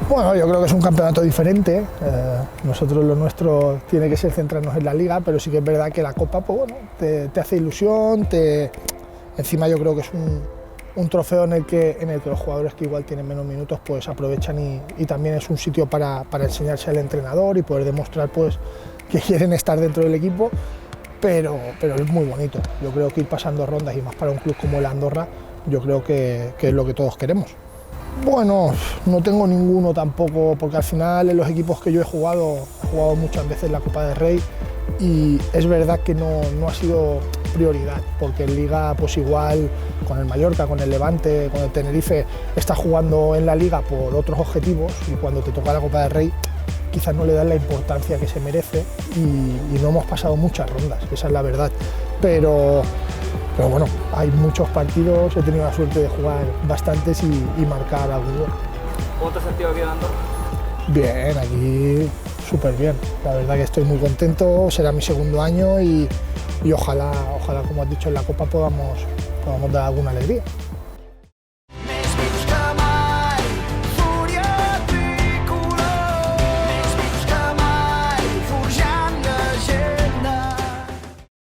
Bueno, yo creo que es un campeonato diferente. Nosotros lo nuestro tiene que ser centrarnos en la liga, pero sí que es verdad que la Copa pues, bueno, te hace ilusión, encima yo creo que es un trofeo en el que los jugadores que igual tienen menos minutos pues aprovechan y también es un sitio para enseñarse al entrenador y poder demostrar pues, que quieren estar dentro del equipo, pero es muy bonito. Yo creo que ir pasando rondas y más para un club como el Andorra, yo creo que es lo que todos queremos. Bueno, no tengo ninguno tampoco, porque al final en los equipos que yo he jugado muchas veces la Copa del Rey y es verdad que no ha sido prioridad, porque en Liga pues igual con el Mallorca, con el Levante, con el Tenerife, estás jugando en la Liga por otros objetivos y cuando te toca la Copa del Rey quizás no le dan la importancia que se merece y no hemos pasado muchas rondas, esa es la verdad, pero bueno, hay muchos partidos, he tenido la suerte de jugar bastantes y marcar algunos. ¿Cómo te has sentido aquí en Andorra? Bien, aquí súper bien. La verdad que estoy muy contento, será mi segundo año y ojalá, como has dicho, en la Copa podamos dar alguna alegría.